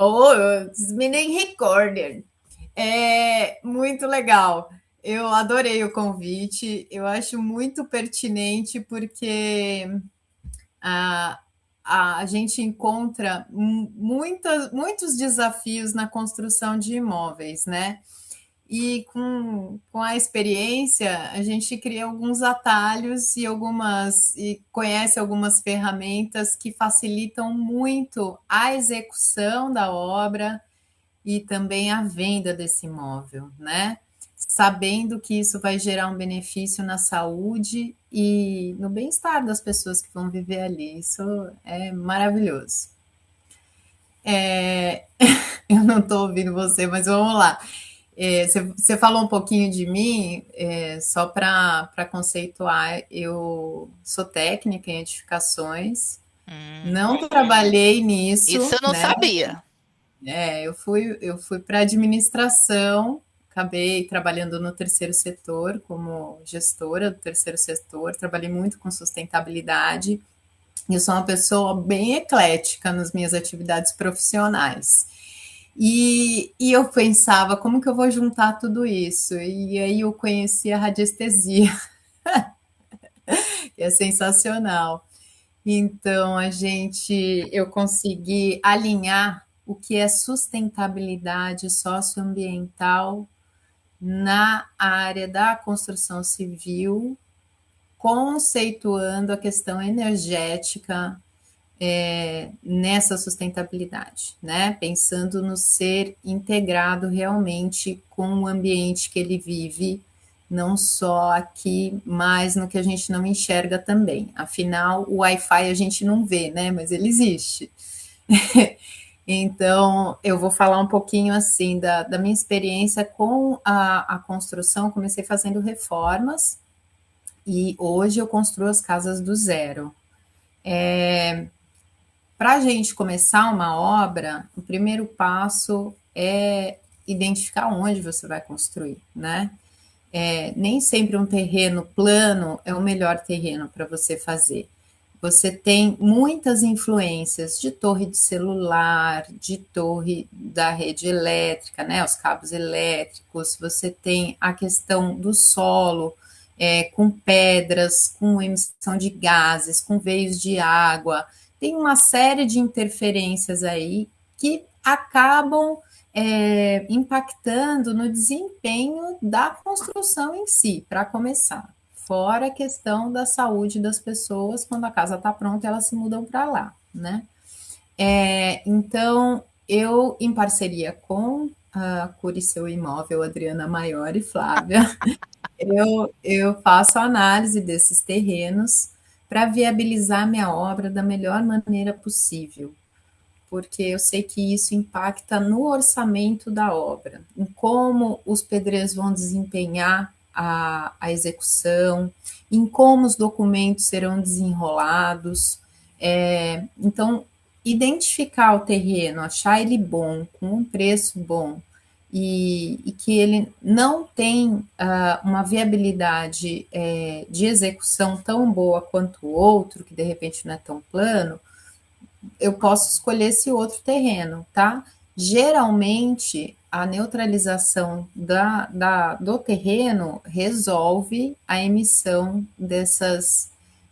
Oh, me nem recorder. É muito legal. Eu adorei o convite. Eu acho muito pertinente porque a, a gente encontra muitos desafios na construção de imóveis, né? E com a experiência, a gente cria alguns atalhos e conhece algumas ferramentas que facilitam muito a execução da obra e também a venda desse imóvel, né? Sabendo que isso vai gerar um benefício na saúde e no bem-estar das pessoas que vão viver ali. Isso é maravilhoso. É, eu não estou ouvindo você, mas vamos lá. Você falou um pouquinho de mim, só para conceituar, eu sou técnica em edificações, não trabalhei Isso nisso, eu não né? sabia. Eu fui para administração, acabei trabalhando no terceiro setor como gestora do terceiro setor, trabalhei muito com sustentabilidade. Eu sou uma pessoa bem eclética nas minhas atividades profissionais. E eu pensava, como que eu vou juntar tudo isso? E aí eu conheci a radiestesia, que é sensacional. Então, eu consegui alinhar o que é sustentabilidade socioambiental na área da construção civil, conceituando a questão energética nessa sustentabilidade, né? Pensando no ser integrado realmente com o ambiente que ele vive, não só aqui, mas no que a gente não enxerga também. Afinal, o Wi-Fi a gente não vê, né? Mas ele existe. Então, eu vou falar um pouquinho assim da minha experiência com a construção. Comecei fazendo reformas e hoje eu construo as casas do zero. Para a gente começar uma obra, o primeiro passo é identificar onde você vai construir, né? Nem sempre um terreno plano é o melhor terreno para você fazer. Você tem muitas influências de torre de celular, de torre da rede elétrica, né, os cabos elétricos, você tem a questão do solo, com pedras, com emissão de gases, com veios de água, tem uma série de interferências aí que acabam impactando no desempenho da construção em si, para começar. Fora a questão da saúde das pessoas, quando a casa está pronta, elas se mudam para lá, né? Então, eu, em parceria com a Cure Seu Imóvel, Adriana Maior e Flávia, eu faço a análise desses terrenos para viabilizar minha obra da melhor maneira possível, porque eu sei que isso impacta no orçamento da obra, em como os pedreiros vão desempenhar a execução, em como os documentos serão desenrolados. Então, identificar o terreno, achar ele bom, com um preço bom, e que ele não tem uma viabilidade de execução tão boa quanto o outro, que de repente não é tão plano, eu posso escolher esse outro terreno, tá? Geralmente, a neutralização do terreno resolve a emissão dessas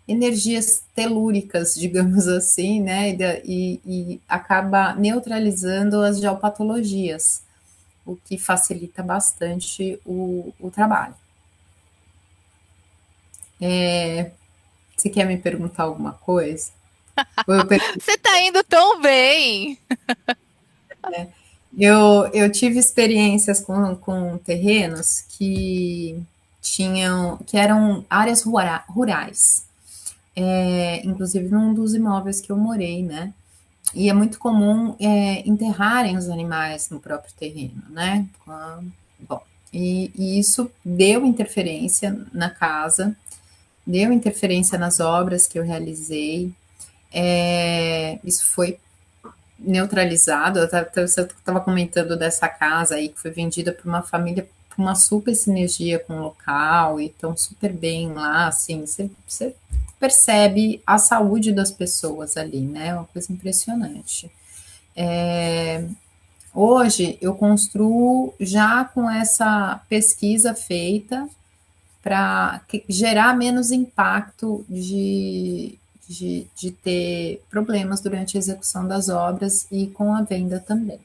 energias telúricas, digamos assim, né? E acaba neutralizando as geopatologias, o que facilita bastante o trabalho. Você quer me perguntar alguma coisa? Ou eu Você tá indo tão bem. Eu tive experiências com terrenos que eram áreas rurais, inclusive num dos imóveis que eu morei, né? E é muito comum enterrarem os animais no próprio terreno, né? Bom, e isso deu interferência na casa, deu interferência nas obras que eu realizei. Isso foi neutralizado. Você estava comentando dessa casa aí que foi vendida por uma família com uma super sinergia com o local e estão super bem lá, assim, você percebe a saúde das pessoas ali, né? É uma coisa impressionante. Hoje eu construo já com essa pesquisa feita para gerar menos impacto de ter problemas durante a execução das obras e com a venda também.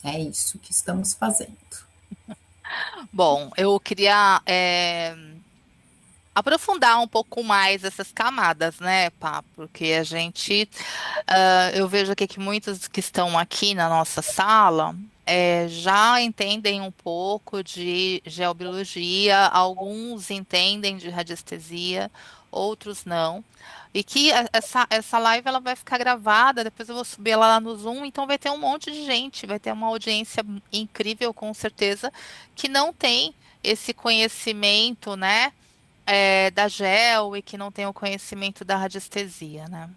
É isso que estamos fazendo. Bom, eu queria aprofundar um pouco mais essas camadas, né, Pá? Porque eu vejo aqui que muitos que estão aqui na nossa sala já entendem um pouco de geobiologia, alguns entendem de radiestesia, outros não. E que essa live ela vai ficar gravada, depois eu vou subir ela lá no Zoom, então vai ter um monte de gente, vai ter uma audiência incrível, com certeza, que não tem esse conhecimento, né? Da GEL e que não tem o conhecimento da radiestesia, né?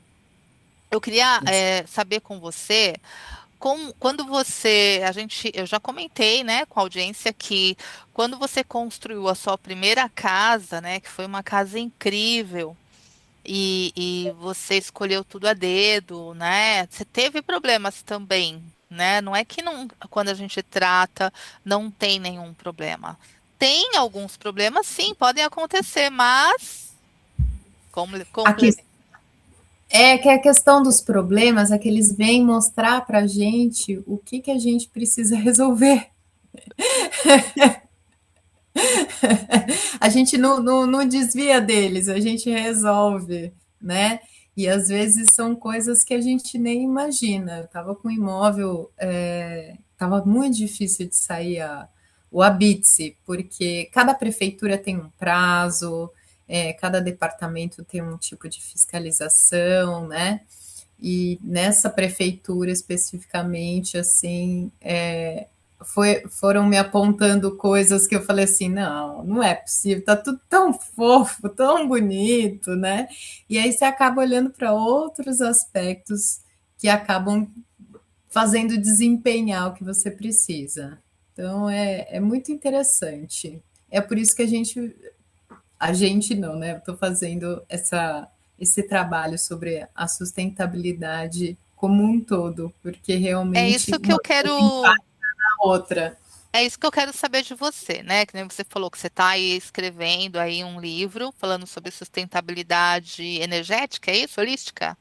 Eu queria saber com você, quando eu já comentei, né, com a audiência que quando você construiu a sua primeira casa, né, que foi uma casa incrível, e você escolheu tudo a dedo, né? Você teve problemas também, né? Não é que não, quando a gente trata, não tem nenhum problema. Tem alguns problemas, sim, podem acontecer, mas Aqui complemento. é que a questão dos problemas é que eles vêm mostrar para a gente o que, que a gente precisa resolver. A gente não desvia deles, a gente resolve, né? E às vezes são coisas que a gente nem imagina. Eu estava com um imóvel, estava muito difícil de sair o habite, porque cada prefeitura tem um prazo, cada departamento tem um tipo de fiscalização, né? E nessa prefeitura especificamente, assim, foram me apontando coisas que eu falei assim, não, não é possível, tá tudo tão fofo, tão bonito, né? E aí você acaba olhando para outros aspectos que acabam fazendo desempenhar o que você precisa. Então é muito interessante. É por isso que a gente não, né? Estou fazendo esse trabalho sobre a sustentabilidade como um todo, porque É realmente isso que eu uma quero, coisa impacta a outra. é isso que eu quero saber de você, né? Que nem você falou que você está aí escrevendo aí um livro falando sobre sustentabilidade energética, é isso? Holística?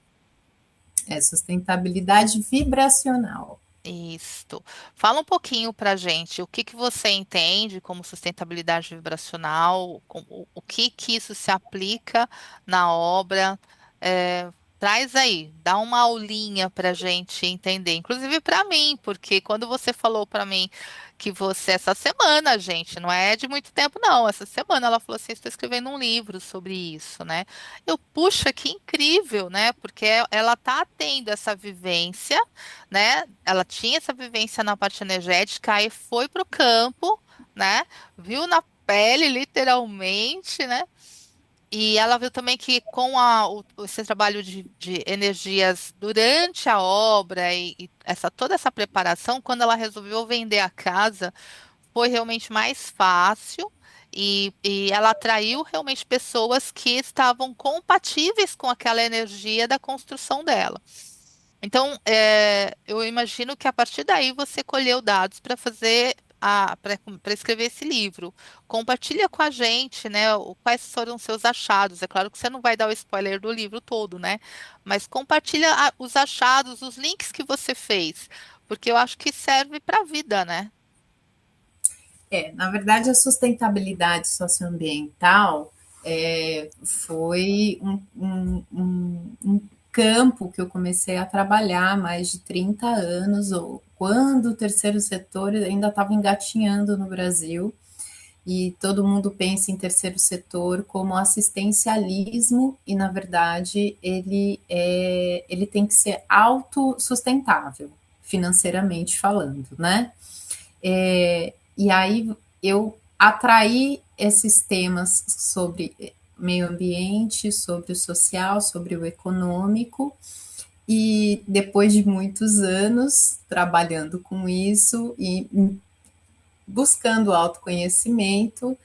É sustentabilidade vibracional. Isto. Fala um pouquinho para gente o que que você entende como sustentabilidade vibracional, o que que isso se aplica na obra. É, traz aí, dá uma aulinha para gente entender, inclusive para mim, porque quando você falou para mim que você, essa semana, gente, não é de muito tempo, não, essa semana ela falou assim: estou escrevendo um livro sobre isso, né? Eu, puxa, que incrível, né? Porque ela tá tendo essa vivência, né? Ela tinha essa vivência na parte energética, aí foi pro campo, né? Viu na pele, literalmente, né? E ela viu também que com esse trabalho de energias durante a obra e toda essa preparação, quando ela resolveu vender a casa, foi realmente mais fácil e ela atraiu realmente pessoas que estavam compatíveis com aquela energia da construção dela. Então, eu imagino que a partir daí você colheu dados para fazer para escrever esse livro. Compartilha com a gente, né, quais foram os seus achados. É claro que você não vai dar o spoiler do livro todo, né? Mas compartilha os achados, os links que você fez, porque eu acho que serve para a vida, né? Na verdade, a sustentabilidade socioambiental foi um campo que eu comecei a trabalhar há mais de 30 anos, ou quando o terceiro setor ainda estava engatinhando no Brasil, e todo mundo pensa em terceiro setor como assistencialismo, e na verdade ele tem que ser autossustentável, financeiramente falando, né? E aí eu atraí esses temas sobre meio ambiente, sobre o social, sobre o econômico, e depois de muitos anos trabalhando com isso e buscando autoconhecimento,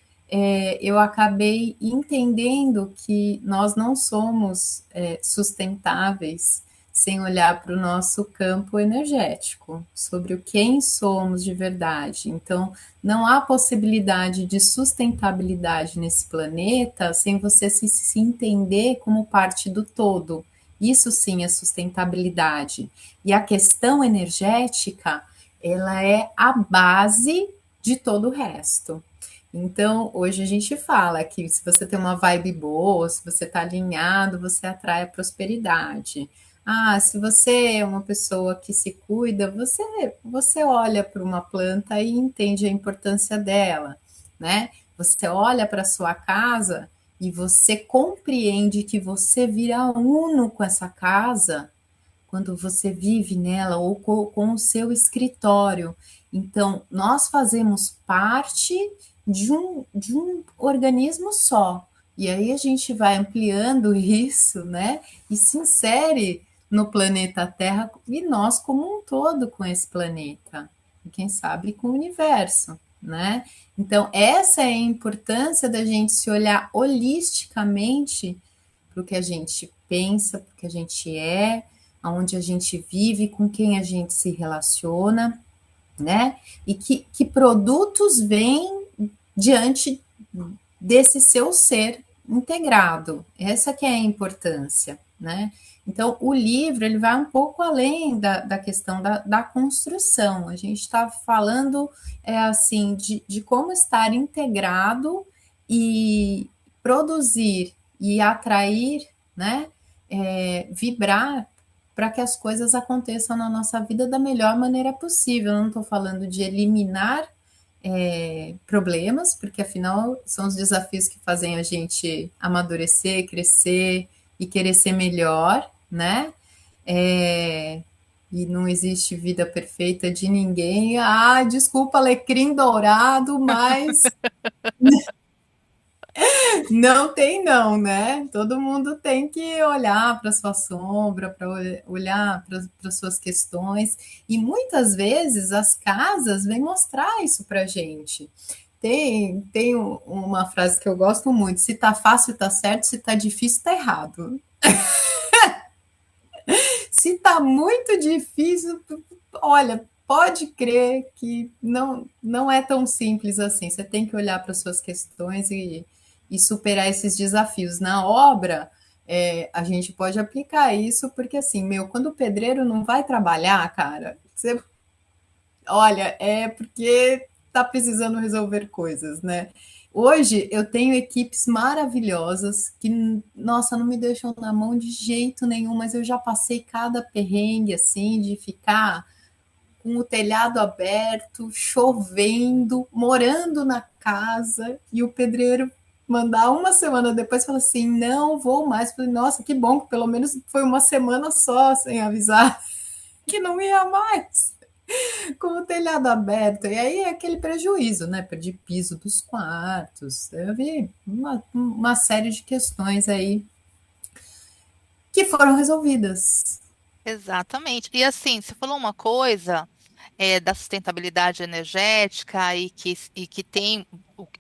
eu acabei entendendo que nós não somos sustentáveis sem olhar para o nosso campo energético, sobre o quem somos de verdade. Então, não há possibilidade de sustentabilidade nesse planeta sem você se entender como parte do todo. Isso sim é sustentabilidade. E a questão energética, ela é a base de todo o resto. Então, hoje a gente fala que se você tem uma vibe boa, se você está alinhado, você atrai a prosperidade. Ah, se você é uma pessoa que se cuida, você olha para uma planta e entende a importância dela, né? Você olha para a sua casa e você compreende que você vira uno com essa casa quando você vive nela ou com o seu escritório. Então, nós fazemos parte de um organismo só. E aí a gente vai ampliando isso, né? E se insere no planeta Terra e nós como um todo com esse planeta. E quem sabe com o universo, né? Então, essa é a importância da gente se olhar holisticamente para o que a gente pensa, para o que a gente é, aonde a gente vive, com quem a gente se relaciona, né? E que produtos vêm diante desse seu ser integrado. Essa que é a importância, né? Então, o livro ele vai um pouco além da questão da construção. A gente está falando assim de como estar integrado e produzir e atrair, né? Vibrar para que as coisas aconteçam na nossa vida da melhor maneira possível. Eu não estou falando de eliminar problemas, porque afinal são os desafios que fazem a gente amadurecer, crescer e querer ser melhor, né? É, e não existe vida perfeita de ninguém. Ah, desculpa, alecrim dourado, mas não tem não, né? Todo mundo tem que olhar para sua sombra, para olhar para suas questões, e muitas vezes as casas vêm mostrar isso para gente. Tem uma frase que eu gosto muito: se tá fácil, tá certo, se tá difícil, tá errado. Se tá muito difícil, olha, pode crer que não é tão simples assim. Você tem que olhar para suas questões e superar esses desafios. Na obra, a gente pode aplicar isso, porque assim, meu, quando o pedreiro não vai trabalhar, cara, você, olha, é porque tá precisando resolver coisas, né? Hoje eu tenho equipes maravilhosas que, nossa, não me deixam na mão de jeito nenhum, mas eu já passei cada perrengue assim de ficar com o telhado aberto, chovendo, morando na casa e o pedreiro mandar uma semana depois falar assim: não vou mais. Falei, nossa, que bom que pelo menos foi uma semana só sem avisar que não ia mais com o telhado aberto. E aí é aquele prejuízo, né? Perdi piso dos quartos. Eu vi uma série de questões aí que foram resolvidas. Exatamente. E assim, você falou uma coisa da sustentabilidade energética e que tem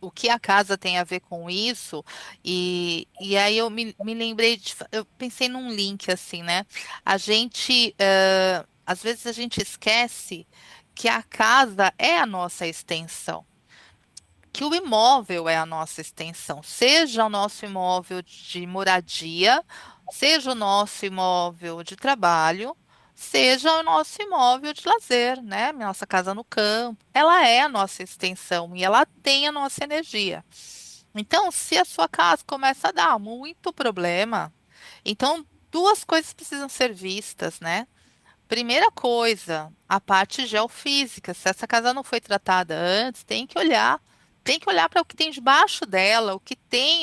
o que a casa tem a ver com isso, e aí eu me lembrei eu pensei num link assim, né? A gente, às vezes a gente esquece que a casa é a nossa extensão, que o imóvel é a nossa extensão, seja o nosso imóvel de moradia, seja o nosso imóvel de trabalho, seja o nosso imóvel de lazer, né? Nossa casa no campo, ela é a nossa extensão e ela tem a nossa energia. Então, se a sua casa começa a dar muito problema, então duas coisas precisam ser vistas, né? Primeira coisa, a parte geofísica. Se essa casa não foi tratada antes, tem que olhar para o que tem debaixo dela, o que tem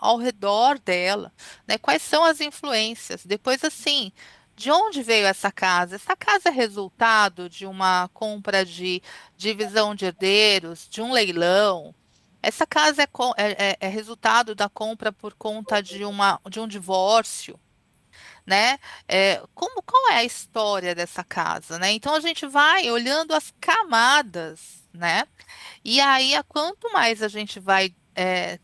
ao redor dela, né? Quais são as influências? Depois, assim, de onde veio essa casa? Essa casa é resultado de uma compra de divisão de herdeiros, de um leilão? Essa casa é resultado da compra por conta de um divórcio? Né? Qual é a história dessa casa, né? Então a gente vai olhando as camadas, né? E aí, quanto mais a gente vai,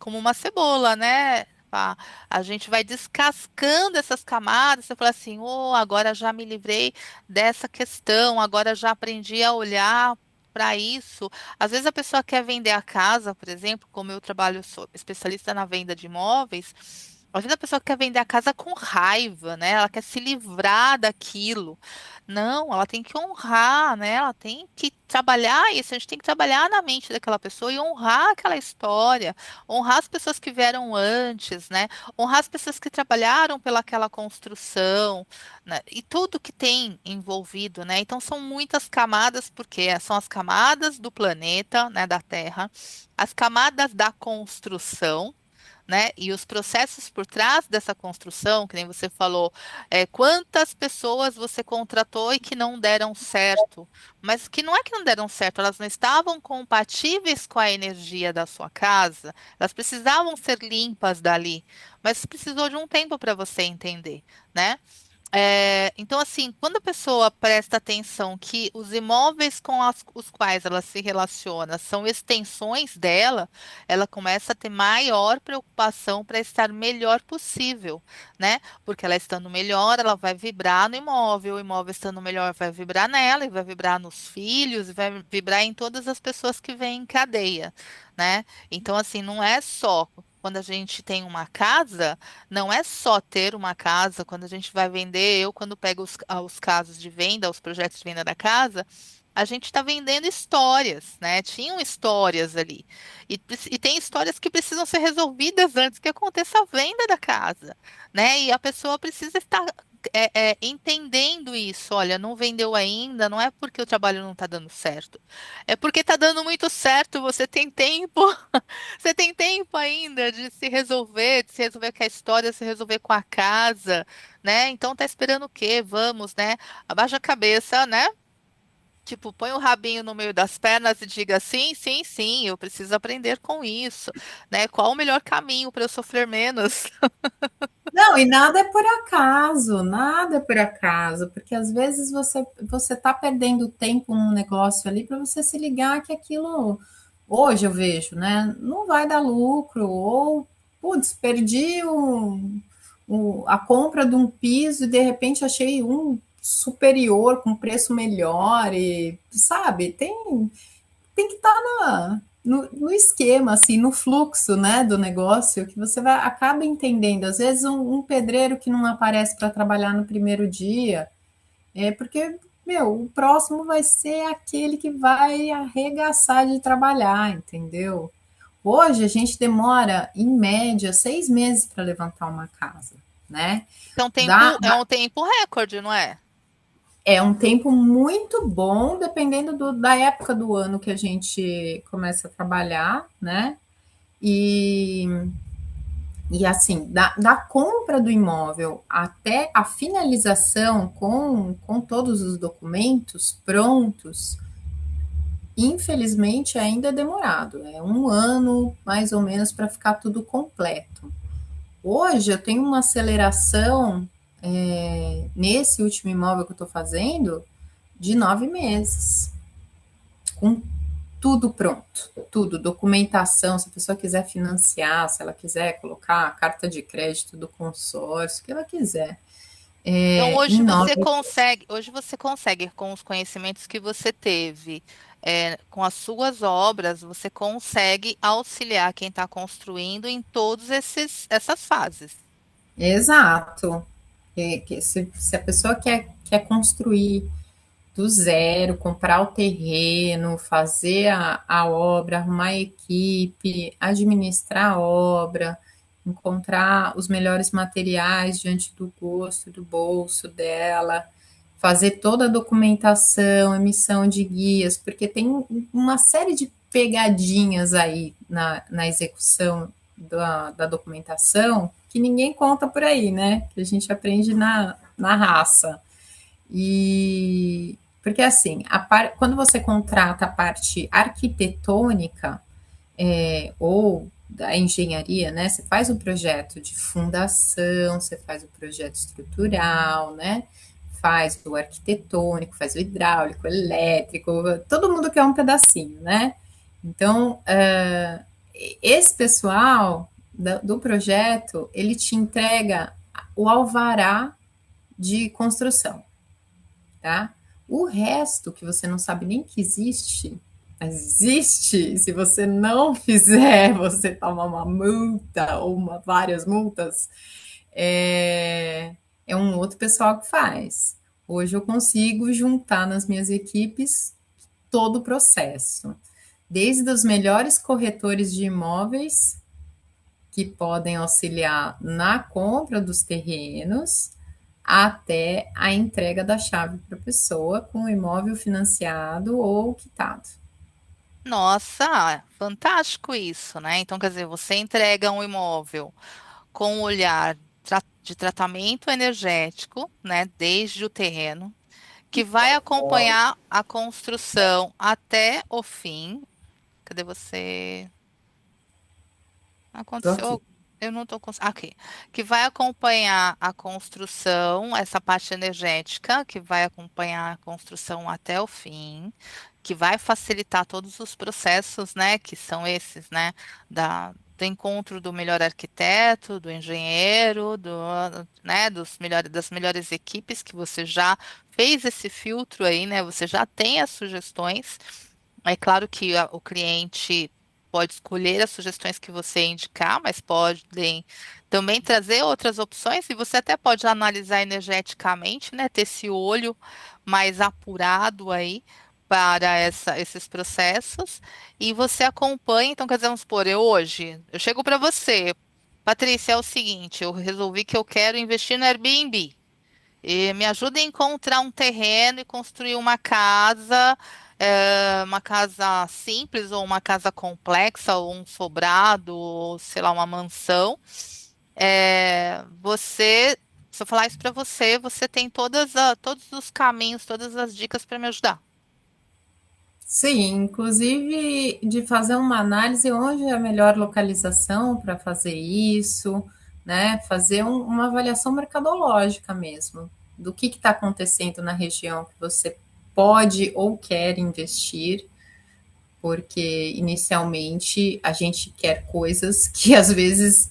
como uma cebola, né? Fá, a gente vai descascando essas camadas, você fala assim, oh, agora já me livrei dessa questão, agora já aprendi a olhar para isso. Às vezes a pessoa quer vender a casa, por exemplo, como eu trabalho, sou especialista na venda de imóveis, às vezes a pessoa quer vender a casa com raiva, né? Ela quer se livrar daquilo. Não, ela tem que honrar, né? Ela tem que trabalhar isso, a gente tem que trabalhar na mente daquela pessoa e honrar aquela história, honrar as pessoas que vieram antes, né? Honrar as pessoas que trabalharam pelaquela construção, né? E tudo que tem envolvido, né? Então são muitas camadas, porque são as camadas do planeta, né, da Terra, as camadas da construção, né? E os processos por trás dessa construção, que nem você falou, quantas pessoas você contratou e que não deram certo, mas que não é que não deram certo, elas não estavam compatíveis com a energia da sua casa, elas precisavam ser limpas dali, mas precisou de um tempo para você entender, né? Então, assim, quando a pessoa presta atenção que os imóveis com os quais ela se relaciona são extensões dela, ela começa a ter maior preocupação para estar melhor possível, né? Porque ela estando melhor, ela vai vibrar no imóvel, o imóvel estando melhor vai vibrar nela, e vai vibrar nos filhos, e vai vibrar em todas as pessoas que vêm em cadeia, né? Então, assim, não é só quando a gente tem uma casa. Não é só ter uma casa, quando a gente vai vender, eu quando pego os casos de venda, os projetos de venda da casa, a gente está vendendo histórias, né? Tinham histórias ali. E tem histórias que precisam ser resolvidas antes que aconteça a venda da casa, né? E a pessoa precisa estar entendendo isso. Olha, não vendeu ainda, não é porque o trabalho não está dando certo. É porque está dando muito certo, você tem tempo. Você tem tempo ainda de se resolver com a história, se resolver com a casa, né? Então tá esperando o quê? Vamos, né? Abaixa a cabeça, né? Tipo, põe o rabinho no meio das pernas e diga sim, sim, sim, eu preciso aprender com isso, né? Qual o melhor caminho para eu sofrer menos? Não, e nada é por acaso, porque às vezes você está perdendo tempo num negócio ali para você se ligar que aquilo, hoje eu vejo, né, não vai dar lucro, ou, putz, perdi a compra de um piso e de repente achei um superior com preço melhor e, sabe, tem que estar no esquema, assim, no fluxo, né, do negócio, que você acaba entendendo. Às vezes, um pedreiro que não aparece para trabalhar no primeiro dia, é porque, meu, o próximo vai ser aquele que vai arregaçar de trabalhar, entendeu? Hoje, a gente demora, em média, 6 meses para levantar uma casa, né? Dá, É um tempo recorde, não é? É um tempo muito bom, dependendo da época do ano que a gente começa a trabalhar, né? E, e assim, da compra do imóvel até a finalização com todos os documentos prontos, infelizmente ainda é demorado. É um ano mais ou menos para ficar tudo completo. Hoje eu tenho uma aceleração nesse último imóvel que eu estou fazendo de 9 meses, com tudo pronto, tudo, documentação, se a pessoa quiser financiar, se ela quiser colocar a carta de crédito do consórcio, o que ela quiser. Então Em hoje você consegue, com os conhecimentos que você teve, com as suas obras, você consegue auxiliar quem está construindo em todas essas fases. Exato. Se a pessoa quer construir do zero, comprar o terreno, fazer a obra, arrumar a equipe, administrar a obra, encontrar os melhores materiais diante do gosto, do bolso dela, fazer toda a documentação, emissão de guias, porque tem uma série de pegadinhas aí na execução da documentação que ninguém conta por aí, né? Que a gente aprende na raça. E porque assim, quando você contrata a parte arquitetônica ou da engenharia, né? Você faz o projeto de fundação, você faz o projeto estrutural, né? Faz o arquitetônico, faz o hidráulico, elétrico, todo mundo quer um pedacinho, né? Então, esse pessoal do projeto, ele te entrega o alvará de construção, tá? O resto que você não sabe nem que existe, mas existe, se você não fizer, você toma uma multa ou várias multas, é um outro pessoal que faz. Hoje eu consigo juntar nas minhas equipes todo o processo, desde os melhores corretores de imóveis que podem auxiliar na compra dos terrenos, até a entrega da chave para a pessoa com o imóvel financiado ou quitado. Nossa, fantástico isso, né? Então, quer dizer, você entrega um imóvel com um olhar de tratamento energético, né, desde o terreno, que vai acompanhar a construção até o fim. Cadê você? Estou aqui. Aconteceu? Eu não estou conseguindo. Aqui. Que vai acompanhar a construção, essa parte energética, que vai acompanhar a construção até o fim, que vai facilitar todos os processos, né? Que são esses, né? Do encontro do melhor arquiteto, do engenheiro, né, das melhores equipes que você já fez esse filtro aí, né? Você já tem as sugestões. É claro que o cliente pode escolher as sugestões que você indicar, mas podem também trazer outras opções e você até pode analisar energeticamente, né? Ter esse olho mais apurado aí para esses processos e você acompanha. Então, quer dizer, vamos supor, eu chego para você, Patrícia, é o seguinte, eu resolvi que eu quero investir no Airbnb. E me ajuda a encontrar um terreno e construir uma casa simples ou uma casa complexa, ou um sobrado, ou sei lá, uma mansão. Se eu falar isso para você, você tem todos os caminhos, todas as dicas para me ajudar. Sim, inclusive de fazer uma análise onde é a melhor localização para fazer isso, né? Fazer uma avaliação mercadológica mesmo, do que está acontecendo na região que você pode ou quer investir, porque inicialmente a gente quer coisas que às vezes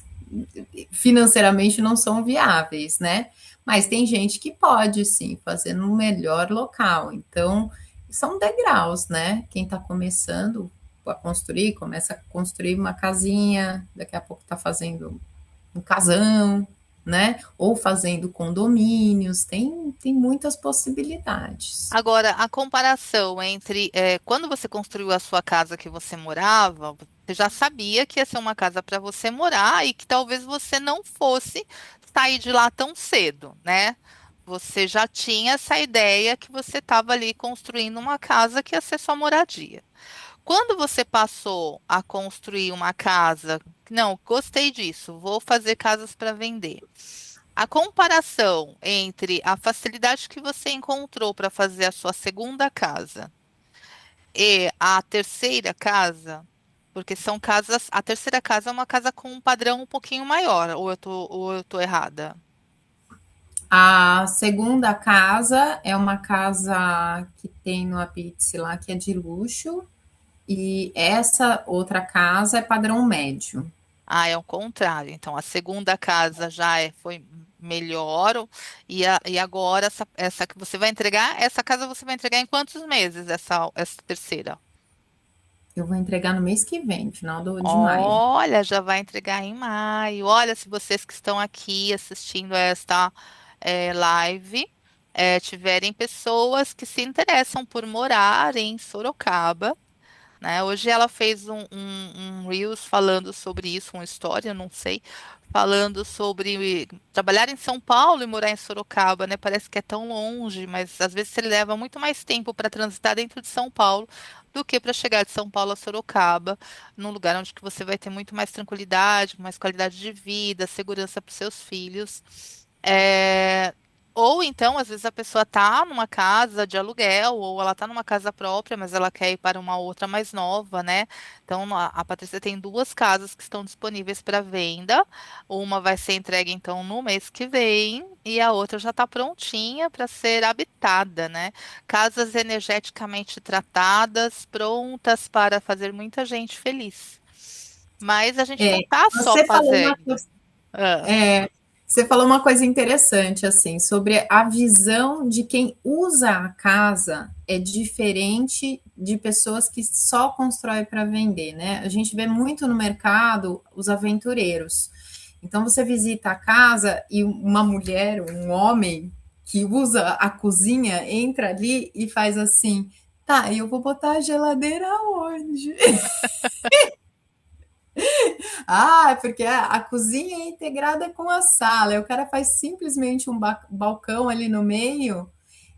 financeiramente não são viáveis, né? Mas tem gente que pode sim fazer no melhor local. Então, são degraus, né? Quem está começando a construir, começa a construir uma casinha, daqui a pouco está fazendo um casão, né? Ou fazendo condomínios, tem muitas possibilidades. Agora, a comparação entre quando você construiu a sua casa que você morava, você já sabia que ia ser uma casa para você morar e que talvez você não fosse sair de lá tão cedo, né? Você já tinha essa ideia que você estava ali construindo uma casa que ia ser sua moradia. Quando você passou a construir uma casa, não, gostei disso, vou fazer casas para vender. A comparação entre a facilidade que você encontrou para fazer a sua segunda casa e a terceira casa, porque são casas, a terceira casa é uma casa com um padrão um pouquinho maior, ou eu tô errada? A segunda casa é uma casa que tem no Apitz lá, que é de luxo, e essa outra casa é padrão médio. Ah, é o contrário. Então, a segunda casa foi melhor, e agora essa que você vai entregar, essa casa você vai entregar em quantos meses, essa terceira? Eu vou entregar no mês que vem, final de maio. Olha, já vai entregar em maio. Olha, se vocês que estão aqui assistindo esta live, tiverem pessoas que se interessam por morar em Sorocaba, né? Hoje ela fez um Reels falando sobre isso, uma história, não sei, falando sobre trabalhar em São Paulo e morar em Sorocaba, né? Parece que é tão longe, mas às vezes você leva muito mais tempo para transitar dentro de São Paulo do que para chegar de São Paulo a Sorocaba, num lugar onde que você vai ter muito mais tranquilidade, mais qualidade de vida, segurança para os seus filhos. É, Ou então, às vezes a pessoa tá numa casa de aluguel, ou ela tá numa casa própria, mas ela quer ir para uma outra mais nova, né? Então, a Patrícia tem duas casas que estão disponíveis para venda. Uma vai ser entregue, então, no mês que vem, e a outra já está prontinha para ser habitada, né? Casas energeticamente tratadas, prontas para fazer muita gente feliz. Mas a gente É, não está só você falou uma fazendo. Ah, É, você falou uma coisa interessante, assim, sobre a visão de quem usa a casa é diferente de pessoas que só constroem para vender, né? A gente vê muito no mercado os aventureiros. Então você visita a casa e uma mulher, um homem que usa a cozinha entra ali e faz assim: tá, eu vou botar a geladeira onde? Ah, porque a cozinha é integrada com a sala. E o cara faz simplesmente um balcão ali no meio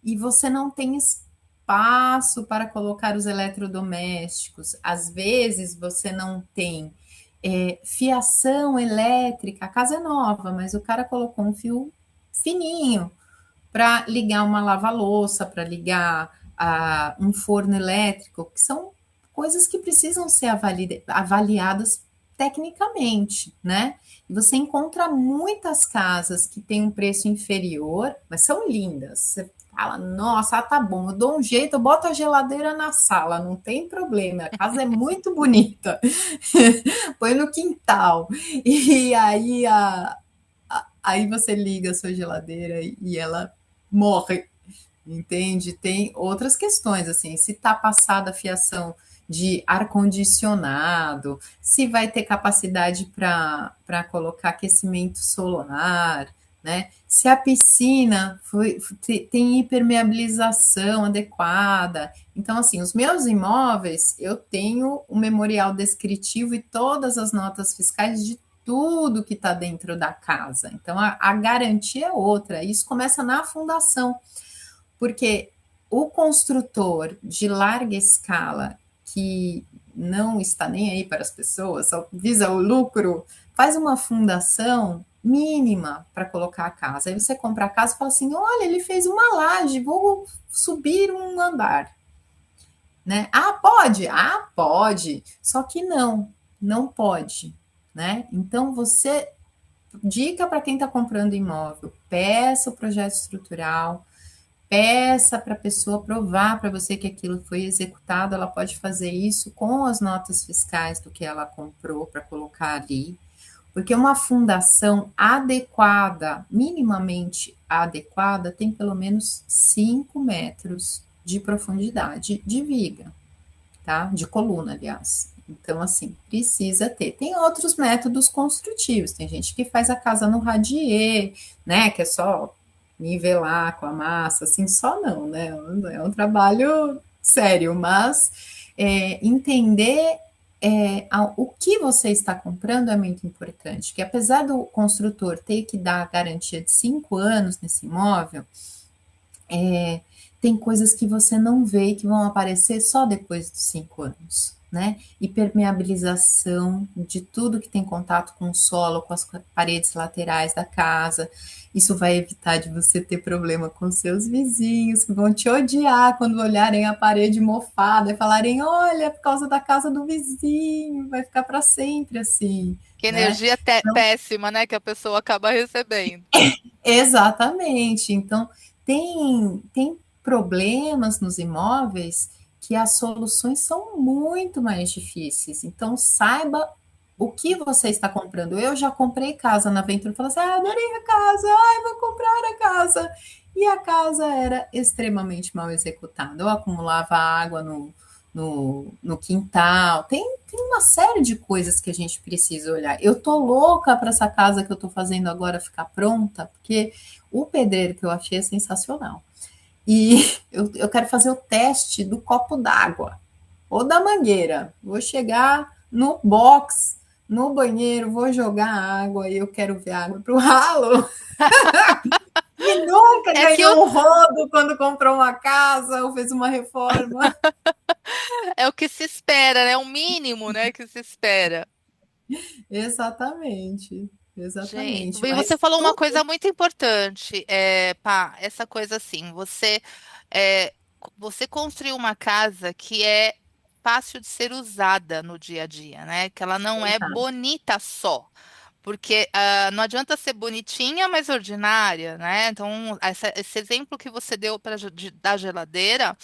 e você não tem espaço para colocar os eletrodomésticos. Às vezes você não tem fiação elétrica. A casa é nova, mas o cara colocou um fio fininho para ligar uma lava-louça, para ligar um forno elétrico, que são coisas que precisam ser avaliadas tecnicamente, né? E você encontra muitas casas que têm um preço inferior, mas são lindas. Você fala, nossa, tá bom, eu dou um jeito, eu boto a geladeira na sala, não tem problema, a casa é muito bonita. Põe no quintal. E aí aí você liga a sua geladeira e ela morre, entende? Tem outras questões, assim, se está passada a fiação de ar-condicionado, se vai ter capacidade para colocar aquecimento solar, né? Se a piscina tem impermeabilização adequada. Então, assim, os meus imóveis, eu tenho o memorial descritivo e todas as notas fiscais de tudo que está dentro da casa. Então, a garantia é outra. Isso começa na fundação, porque o construtor de larga escala que não está nem aí para as pessoas, só visa o lucro, faz uma fundação mínima para colocar a casa. Aí você compra a casa e fala assim: olha, ele fez uma laje, vou subir um andar. Né? Ah, pode? Ah, pode. Só que não pode. Né? Então você dica para quem está comprando imóvel: peça o projeto estrutural, peça para a pessoa provar para você que aquilo foi executado. Ela pode fazer isso com as notas fiscais do que ela comprou para colocar ali, porque uma fundação adequada, minimamente adequada, tem pelo menos 5 metros de profundidade de viga, tá? De coluna, aliás. Então, assim, precisa ter. Tem outros métodos construtivos. Tem gente que faz a casa no radier, né? Que é só nivelar com a massa, assim, só não, né? É um trabalho sério, mas entender o que você está comprando é muito importante. Que apesar do construtor ter que dar a garantia de 5 anos nesse imóvel, é, tem coisas que você não vê e que vão aparecer só depois dos 5 anos, né? Impermeabilização de tudo que tem contato com o solo, com as paredes laterais da casa. Isso vai evitar de você ter problema com seus vizinhos, que vão te odiar quando olharem a parede mofada e falarem: olha, é por causa da casa do vizinho, vai ficar para sempre assim, que né? energia péssima, né, que a pessoa acaba recebendo. Exatamente. Então, tem problemas nos imóveis que as soluções são muito mais difíceis. Então, saiba o que você está comprando. Eu já comprei casa na Aventura e falei assim: ah, adorei a casa, ai, vou comprar a casa. E a casa era extremamente mal executada. Eu acumulava água no quintal. Tem uma série de coisas que a gente precisa olhar. Eu tô louca para essa casa que eu tô fazendo agora ficar pronta, porque o pedreiro que eu achei é sensacional. E eu quero fazer o teste do copo d'água ou da mangueira. Vou chegar no box, no banheiro, vou jogar água e eu quero ver água pro ralo. E nunca É que o ganhou um rodo quando comprou uma casa ou fez uma reforma. É o que se espera, né? O mínimo, né, que se espera. Exatamente, Gente, exatamente. e você Mas falou uma tudo coisa muito importante, pá, essa coisa assim, é, você construiu uma casa que é fácil de ser usada no dia a dia, né? Que ela não é exato. bonita só, porque não adianta ser bonitinha, mas ordinária, né? Então, esse exemplo que você deu da geladeira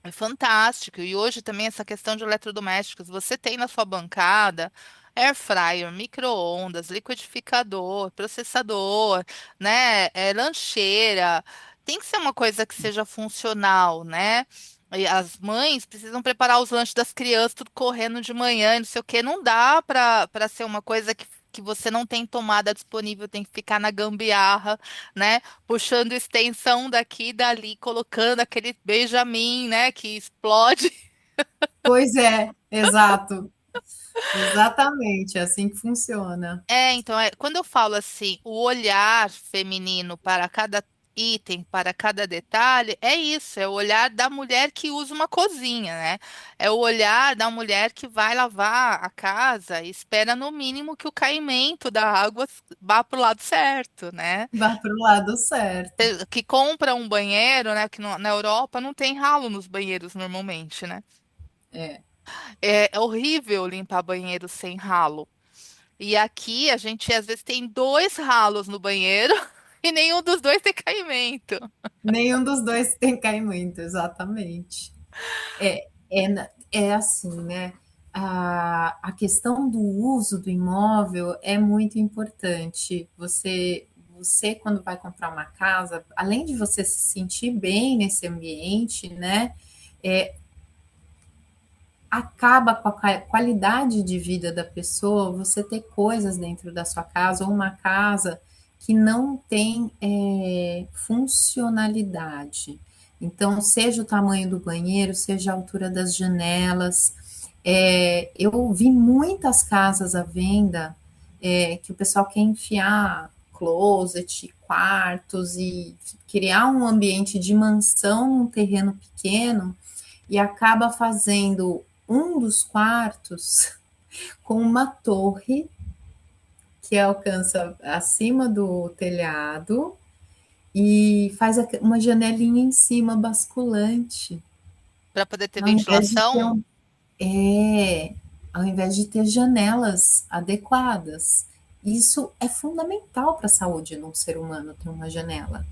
É fantástico. E hoje também essa questão de eletrodomésticos, você tem na sua bancada air fryer, micro-ondas, liquidificador, processador, né, lancheira. Tem que ser uma coisa que seja funcional, né? E as mães precisam preparar os lanches das crianças, tudo correndo de manhã, e não sei o quê. Não dá para ser uma coisa que você não tem tomada disponível, tem que ficar na gambiarra, né? Puxando extensão daqui e dali, colocando aquele Benjamin, né, que explode. Pois é, exato, exatamente, é assim que funciona. Então, quando eu falo assim, o olhar feminino para cada item, para cada detalhe, é isso, é o olhar da mulher que usa uma cozinha, né? É o olhar da mulher que vai lavar a casa e espera no mínimo que o caimento da água vá para o lado certo, né? Vá para o lado certo. Que compra um banheiro, né? Que na Europa não tem ralo nos banheiros normalmente, né? É. É horrível limpar banheiro sem ralo. E aqui a gente às vezes tem dois ralos no banheiro e nenhum dos dois tem caimento. Nenhum dos dois tem caimento, exatamente. É assim, né? A questão do uso do imóvel é muito importante. Você, quando vai comprar uma casa, além de você se sentir bem nesse ambiente, né? Acaba com a qualidade de vida da pessoa você ter coisas dentro da sua casa ou uma casa que não tem funcionalidade. Então, seja o tamanho do banheiro, seja a altura das janelas. Eu vi muitas casas à venda que o pessoal quer enfiar closet, quartos e criar um ambiente de mansão num terreno pequeno e acaba fazendo um dos quartos com uma torre que alcança acima do telhado e faz uma janelinha em cima basculante, Para poder ter ao invés de ter ventilação. é, ao invés de ter janelas adequadas. Isso é fundamental para a saúde de um ser humano ter uma janela,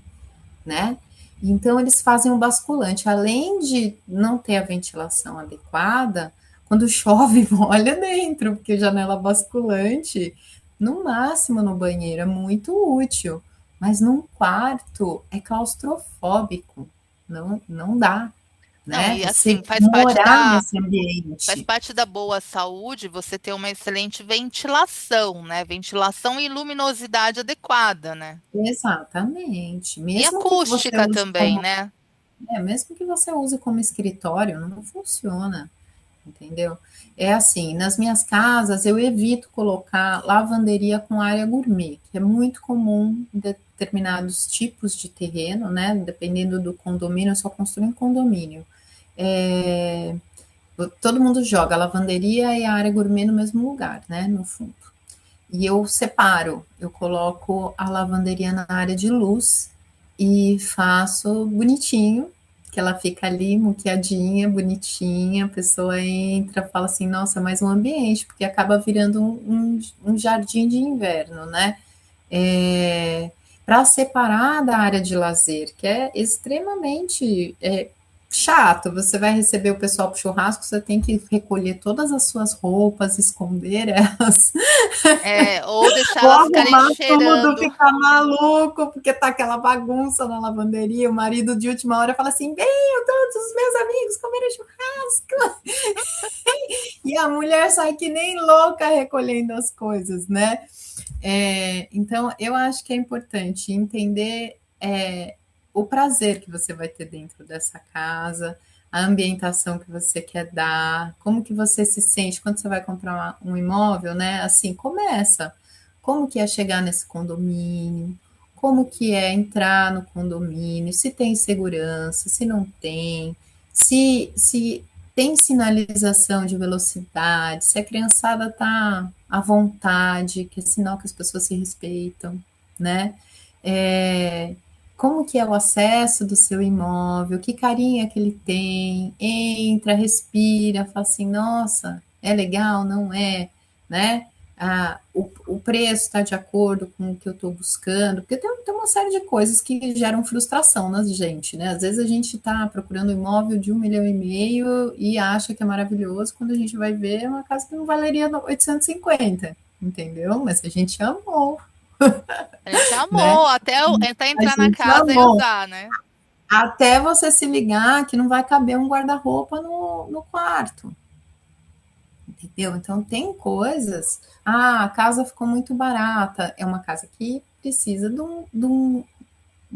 né? Então eles fazem um basculante, além de não ter a ventilação adequada, quando chove, molha dentro, porque janela basculante, no máximo no banheiro, é muito útil, mas num quarto é claustrofóbico, não dá, Não, né? e Você assim, morar nesse faz ambiente. parte da boa saúde você ter uma excelente ventilação, né? Ventilação e luminosidade adequada, né? Exatamente. E Mesmo que você acústica use também, como, né? mesmo que você use como escritório, não funciona. Entendeu? É assim, nas minhas casas eu evito colocar lavanderia com área gourmet, que é muito comum em determinados tipos de terreno, né? Dependendo do condomínio, eu só construo em condomínio. É, todo mundo joga a lavanderia e a área gourmet no mesmo lugar, né? No fundo. E eu separo, eu coloco a lavanderia na área de luz e faço bonitinho, que ela fica ali muqueadinha, bonitinha, a pessoa entra, fala assim, nossa, mais um ambiente, porque acaba virando um jardim de inverno, né? Para separar da área de lazer, que é extremamente chato. Você vai receber o pessoal para o churrasco, você tem que recolher todas as suas roupas, esconder elas, Ou deixar vou elas ficarem arrumar tudo, cheirando. ficar maluco, porque tá aquela bagunça na lavanderia. O marido de última hora fala assim: venham todos os meus amigos comerem churrasco. E a mulher sai que nem louca recolhendo as coisas, né? Então, eu acho que é importante entender o prazer que você vai ter dentro dessa casa, a ambientação que você quer dar, como que você se sente quando você vai comprar um imóvel, né? Assim, começa. Como que é chegar nesse condomínio? Como que é entrar no condomínio? Se tem segurança, se não tem, se tem sinalização de velocidade, se a criançada tá à vontade, que é sinal que as pessoas se respeitam, né? É, como que é o acesso do seu imóvel, que carinha que ele tem, entra, respira, fala assim, nossa, é legal, não é, né? O preço está de acordo com o que eu estou buscando, porque tem uma série de coisas que geram frustração na gente, né? Às vezes a gente está procurando um imóvel de 1,5 milhão e acha que é maravilhoso, quando a gente vai ver é uma casa que não valeria 850, entendeu? Mas a gente amou, A gente né? amou até A entrar na gente casa e amou. usar, né? Até você se ligar que não vai caber um guarda-roupa no quarto, entendeu? Então tem coisas. A casa ficou muito barata. É uma casa que precisa de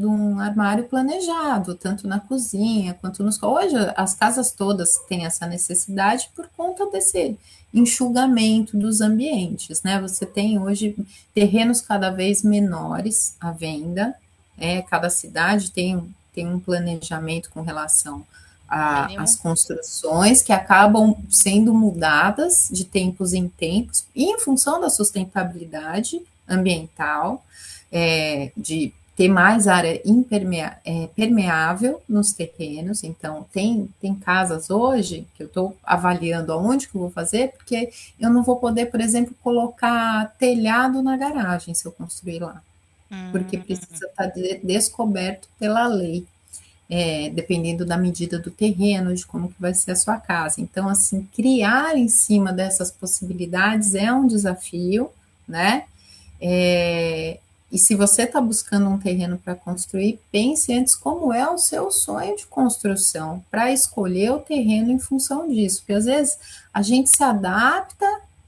um armário planejado, tanto na cozinha quanto nos. Hoje as casas todas têm essa necessidade por conta desse enxugamento dos ambientes, né? Você tem hoje terrenos cada vez menores à venda, cada cidade tem um planejamento com relação às Mínimo. construções que acabam sendo mudadas de tempos em tempos, e em função da sustentabilidade ambiental, de ter mais área permeável nos terrenos. Então, tem casas hoje que eu estou avaliando aonde que eu vou fazer, porque eu não vou poder, por exemplo, colocar telhado na garagem se eu construir lá, porque Hum, precisa estar descoberto pela lei, dependendo da medida do terreno, de como que vai ser a sua casa. Então, assim, criar em cima dessas possibilidades é um desafio, né? É, e se você está buscando um terreno para construir, pense antes como é o seu sonho de construção, para escolher o terreno em função disso. Porque às vezes a gente se adapta,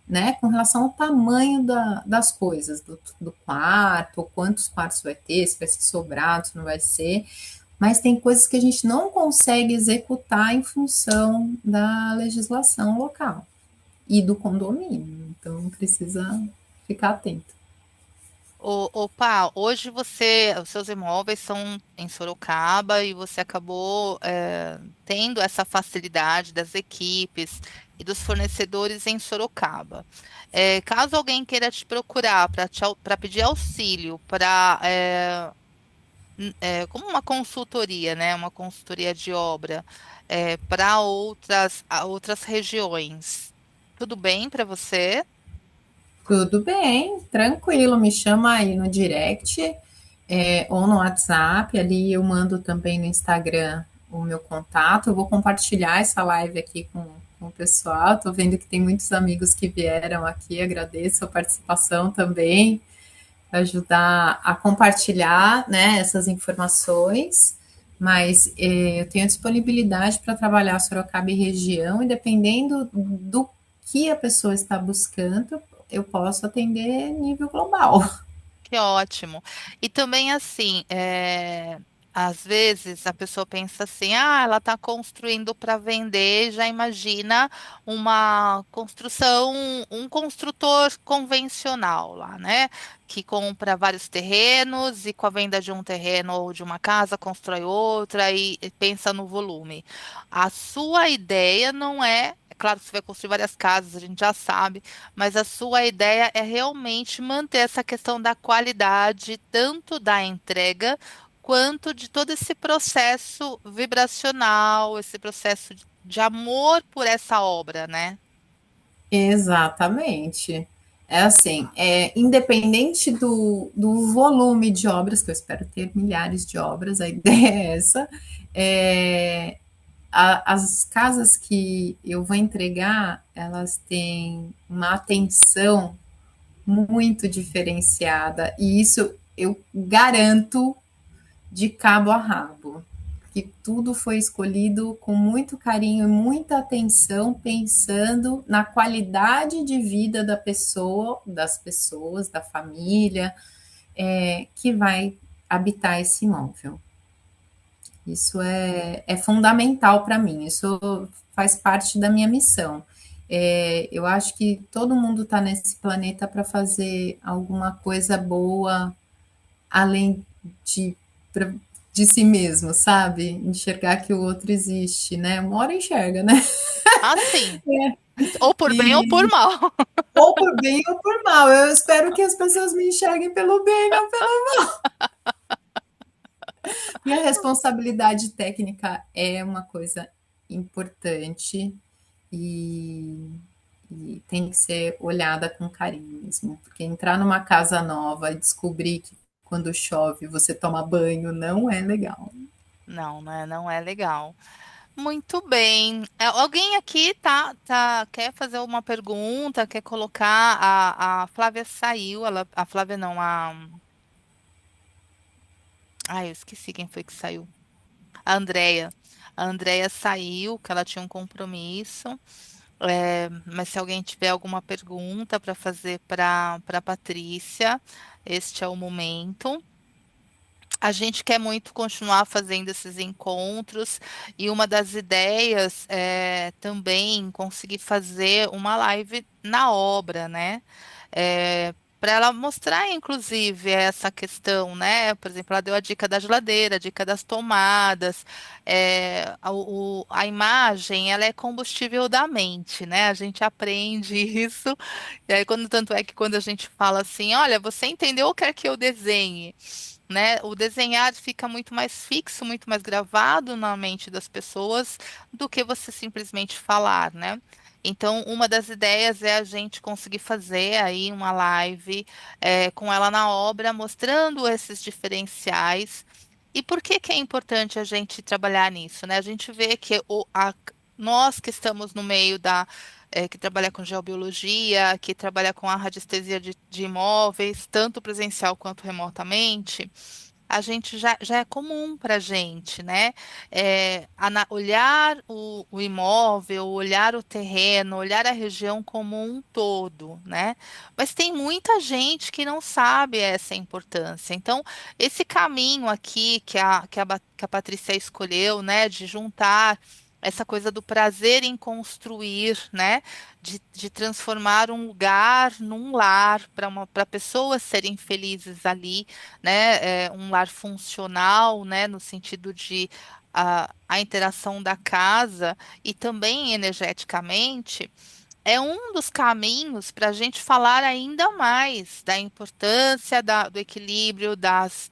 né, com relação ao tamanho das coisas, do quarto, quantos quartos vai ter, se vai ser sobrado, se não vai ser. Mas tem coisas que a gente não consegue executar em função da legislação local e do condomínio. Então precisa ficar atento. Opa, hoje os seus imóveis são em Sorocaba e você acabou tendo essa facilidade das equipes e dos fornecedores em Sorocaba. Caso alguém queira te procurar para pedir auxílio, como uma consultoria, né, uma consultoria de obra, para outras regiões, tudo bem para você? Tudo bem, tranquilo, me chama aí no direct, ou no WhatsApp, ali eu mando também no Instagram o meu contato, eu vou compartilhar essa live aqui com o pessoal, tô vendo que tem muitos amigos que vieram aqui, agradeço a participação também, para ajudar a compartilhar, né, essas informações, mas eu tenho disponibilidade para trabalhar Sorocaba e região, e dependendo do que a pessoa está buscando, eu posso atender nível global. Que ótimo. E também assim, às vezes a pessoa pensa assim, ela está construindo para vender, já imagina uma construção, um construtor convencional lá, né? Que compra vários terrenos e com a venda de um terreno ou de uma casa constrói outra e pensa no volume. A sua ideia não é claro que você vai construir várias casas, a gente já sabe, mas a sua ideia é realmente manter essa questão da qualidade, tanto da entrega, quanto de todo esse processo vibracional, esse processo de amor por essa obra, né? Exatamente. É assim, independente do volume de obras, que eu espero ter milhares de obras, a ideia é essa, é, as casas que eu vou entregar, elas têm uma atenção muito diferenciada, e isso eu garanto de cabo a rabo, que tudo foi escolhido com muito carinho e muita atenção, pensando na qualidade de vida da pessoa, das pessoas, da família, que vai habitar esse imóvel. Isso é fundamental para mim, isso faz parte da minha missão. Eu acho que todo mundo está nesse planeta para fazer alguma coisa boa além de, de si mesmo, sabe? Enxergar que o outro existe, né? Uma hora enxerga, né? Assim, ou por bem ou por E, mal. ou por bem ou por mal. Eu espero que as pessoas me enxerguem pelo bem, não pelo. E a responsabilidade técnica é uma coisa importante, e, e tem que ser olhada com carinho mesmo, porque entrar numa casa nova e descobrir que quando chove você toma banho não é legal. Não, né? Não é legal. Muito bem. Alguém aqui quer fazer uma pergunta, quer colocar? A Flávia saiu, a Flávia não, ai, eu esqueci quem foi que saiu. A Andrea. A Andrea saiu, que ela tinha um compromisso. Mas se alguém tiver alguma pergunta para fazer para Patrícia, este é o momento. A gente quer muito continuar fazendo esses encontros e uma das ideias é também conseguir fazer uma live na obra, né? Para ela mostrar, inclusive, essa questão, né? Por exemplo, ela deu a dica da geladeira, a dica das tomadas. A imagem, ela é combustível da mente, né? A gente aprende isso. E aí, tanto é que quando a gente fala assim, olha, você entendeu ou quer que eu desenhe? Né? O desenhar fica muito mais fixo, muito mais gravado na mente das pessoas do que você simplesmente falar, né? Então, uma das ideias é a gente conseguir fazer aí uma live com ela na obra, mostrando esses diferenciais. E por que que é importante a gente trabalhar nisso, né? A gente vê que nós que estamos no meio que trabalha com geobiologia, que trabalha com a radiestesia de imóveis, tanto presencial quanto remotamente, a gente já é comum para a gente, né? Olhar o imóvel, olhar o terreno, olhar a região como um todo, né? Mas tem muita gente que não sabe essa importância. Então, esse caminho aqui que a Patrícia escolheu, né, de juntar essa coisa do prazer em construir, né? De transformar um lugar num lar para pessoas serem felizes ali, né? Um lar funcional, né? No sentido de a interação da casa e também energeticamente é um dos caminhos para a gente falar ainda mais da importância do equilíbrio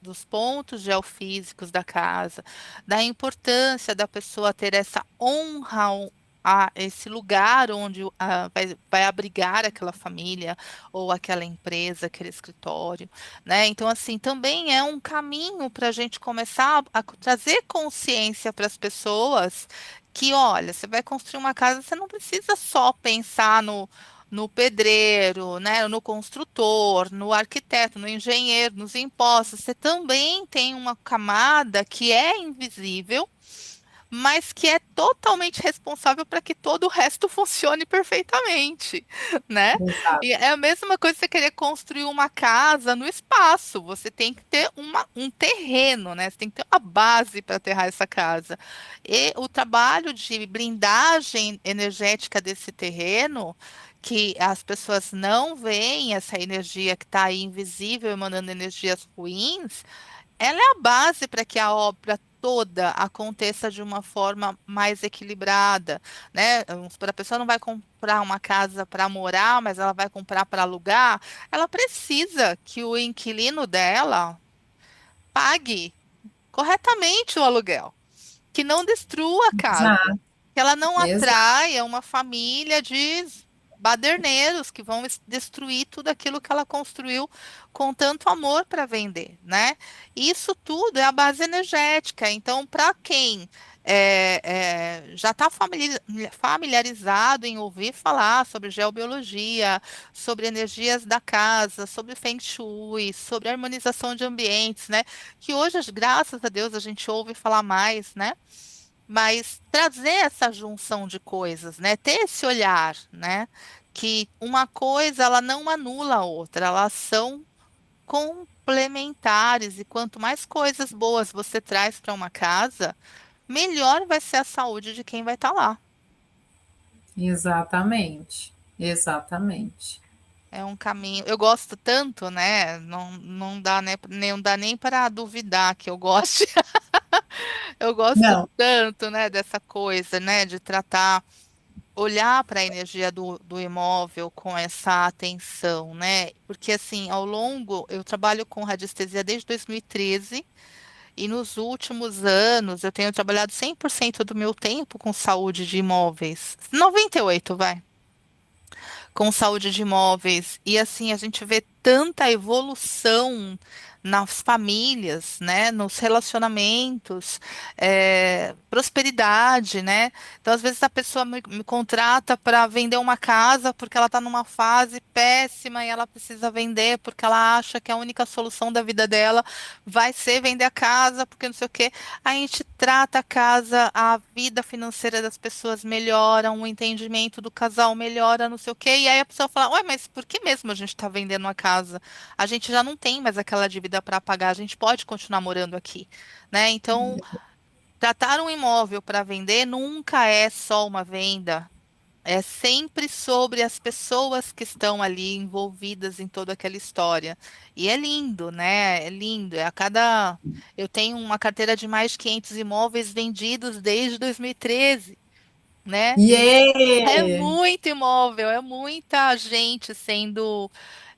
dos pontos geofísicos da casa, da importância da pessoa ter essa honra a esse lugar onde vai abrigar aquela família ou aquela empresa, aquele escritório, né? Então, assim, também é um caminho para a gente começar a trazer consciência para as pessoas que, olha, você vai construir uma casa, você não precisa só pensar no pedreiro, né, no construtor, no arquiteto, no engenheiro, nos impostos. Você também tem uma camada que é invisível, mas que é totalmente responsável para que todo o resto funcione perfeitamente, né? Exato. E é a mesma coisa você querer construir uma casa no espaço. Você tem que ter um terreno, né? Você tem que ter uma base para aterrar essa casa. E o trabalho de blindagem energética desse terreno, que as pessoas não veem essa energia que está aí invisível, emanando energias ruins, ela é a base para que a obra toda aconteça de uma forma mais equilibrada, né? Para a pessoa não vai comprar uma casa para morar, mas ela vai comprar para alugar, ela precisa que o inquilino dela pague corretamente o aluguel, que não destrua a casa, Exato, que ela não exato. atraia uma família de baderneiros que vão destruir tudo aquilo que ela construiu com tanto amor para vender, né? Isso tudo é a base energética. Então, para quem já está familiarizado em ouvir falar sobre geobiologia, sobre energias da casa, sobre Feng Shui, sobre harmonização de ambientes, né? Que hoje, graças a Deus, a gente ouve falar mais, né? Mas trazer essa junção de coisas, né? Ter esse olhar, né? Que uma coisa ela não anula a outra, elas são complementares e quanto mais coisas boas você traz para uma casa, melhor vai ser a saúde de quem vai estar lá. Exatamente. Exatamente. É um caminho. Eu gosto tanto, né? Não dá, né, não dá nem para duvidar que eu goste. Eu gosto Não, tanto, né, dessa coisa, né, de tratar olhar para a energia do imóvel com essa atenção, né? Porque assim, eu trabalho com radiestesia desde 2013 e nos últimos anos eu tenho trabalhado 100% do meu tempo com saúde de imóveis. 98, vai. com saúde de imóveis. E assim, a gente vê tanta evolução nas famílias, né, nos relacionamentos, prosperidade, né? Então, às vezes a pessoa me contrata para vender uma casa porque ela está numa fase péssima e ela precisa vender porque ela acha que a única solução da vida dela vai ser vender a casa, porque não sei o quê. A gente trata a casa, a vida financeira das pessoas melhora, o entendimento do casal melhora, não sei o quê. E aí a pessoa fala, ué, mas por que mesmo a gente está vendendo a casa? A gente já não tem mais aquela dívida para pagar, a gente pode continuar morando aqui, né? Então, tratar um imóvel para vender nunca é só uma venda. É sempre sobre as pessoas que estão ali envolvidas em toda aquela história. E é lindo, né? É lindo. É a cada. Eu tenho uma carteira de mais de 500 imóveis vendidos desde 2013, né? E é Yeah! muito imóvel, é muita gente sendo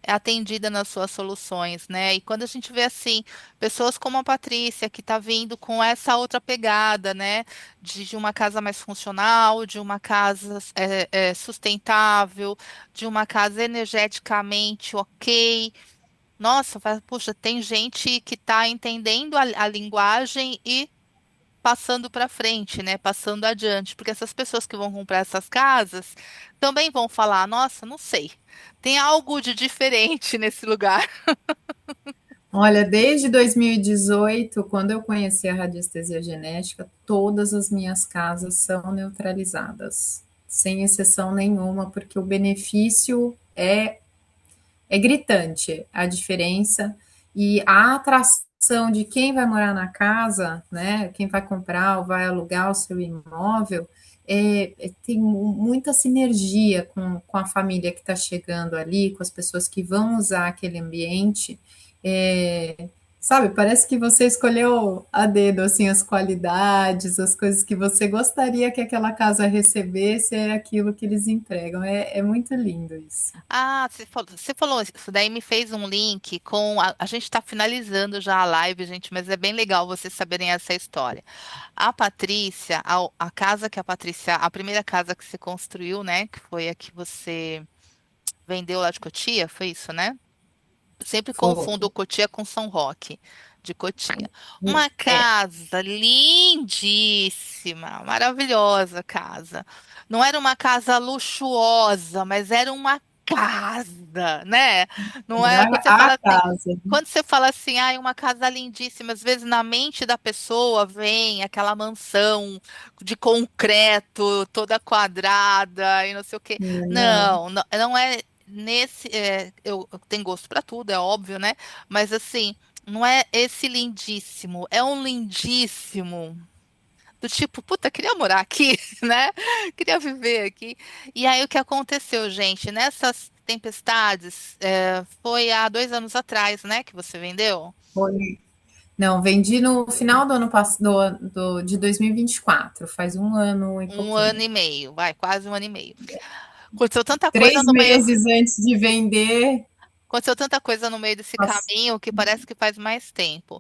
atendida nas suas soluções, né? E quando a gente vê assim, pessoas como a Patrícia, que está vindo com essa outra pegada, né? De uma casa mais funcional, de uma casa sustentável, de uma casa energeticamente ok. Nossa, puxa, tem gente que está entendendo a linguagem e passando para frente, né? Passando adiante, porque essas pessoas que vão comprar essas casas também vão falar, nossa, não sei, tem algo de diferente nesse lugar. Olha, desde 2018, quando eu conheci a radiestesia genética, todas as minhas casas são neutralizadas, sem exceção nenhuma, porque o benefício é gritante, a diferença e a atração de quem vai morar na casa, né? Quem vai comprar ou vai alugar o seu imóvel, tem muita sinergia com a família que está chegando ali, com as pessoas que vão usar aquele ambiente. É, sabe, parece que você escolheu a dedo assim as qualidades, as coisas que você gostaria que aquela casa recebesse, é aquilo que eles entregam. É muito lindo isso. Ah, você falou isso daí me fez um link com a gente está finalizando já a live, gente, mas é bem legal vocês saberem essa história. A Patrícia, a casa que a Patrícia, a primeira casa que você construiu, né, que foi a que você vendeu lá de Cotia, foi isso, né? Sempre Foi. confundo Cotia com São Roque, de Cotia. Uma É, casa lindíssima, maravilhosa casa. Não era uma casa luxuosa, mas era uma casa, né? Não é era a casa. quando você fala assim, ah, uma casa lindíssima, às vezes na mente da pessoa vem aquela mansão de concreto, toda quadrada e não sei o quê. Não, Não, não, não é nesse. Eu tenho gosto pra tudo, é óbvio, né? Mas assim, não é esse lindíssimo, é um lindíssimo. Do tipo, puta, queria morar aqui, né? Queria viver aqui. E aí o que aconteceu, gente? Nessas tempestades, foi há 2 anos atrás, né, que você vendeu? foi. Não, vendi no final do ano passado, de 2024, faz um ano e Um ano pouquinho. e meio, vai, quase um ano e meio. Aconteceu tanta coisa Três no meio. meses antes de vender, Aconteceu tanta coisa no meio desse passou. caminho que parece que faz mais tempo.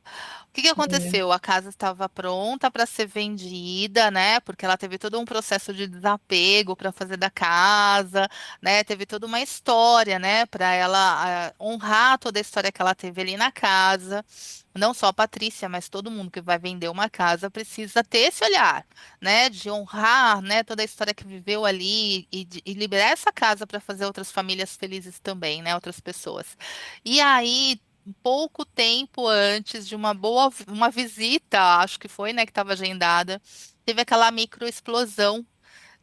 O que que aconteceu? A casa estava pronta para ser vendida, né? Porque ela teve todo um processo de desapego para fazer da casa, né? Teve toda uma história, né? Para ela honrar toda a história que ela teve ali na casa. Não só a Patrícia, mas todo mundo que vai vender uma casa precisa ter esse olhar, né? De honrar, né? Toda a história que viveu ali e liberar essa casa para fazer outras famílias felizes também, né? Outras pessoas. E aí, pouco tempo antes de uma visita, acho que foi, né, que estava agendada, teve aquela microexplosão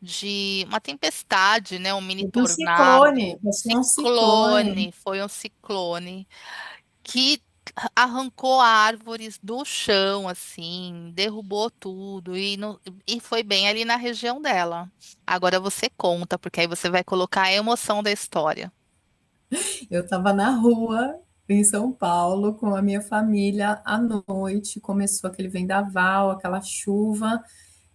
de uma tempestade, né, um mini Um ciclone, tornado, passou um ciclone. ciclone, foi um ciclone que arrancou árvores do chão, assim, derrubou tudo e foi bem ali na região dela. Agora você conta, porque aí você vai colocar a emoção da história. Eu estava na rua, em São Paulo, com a minha família à noite, começou aquele vendaval, aquela chuva,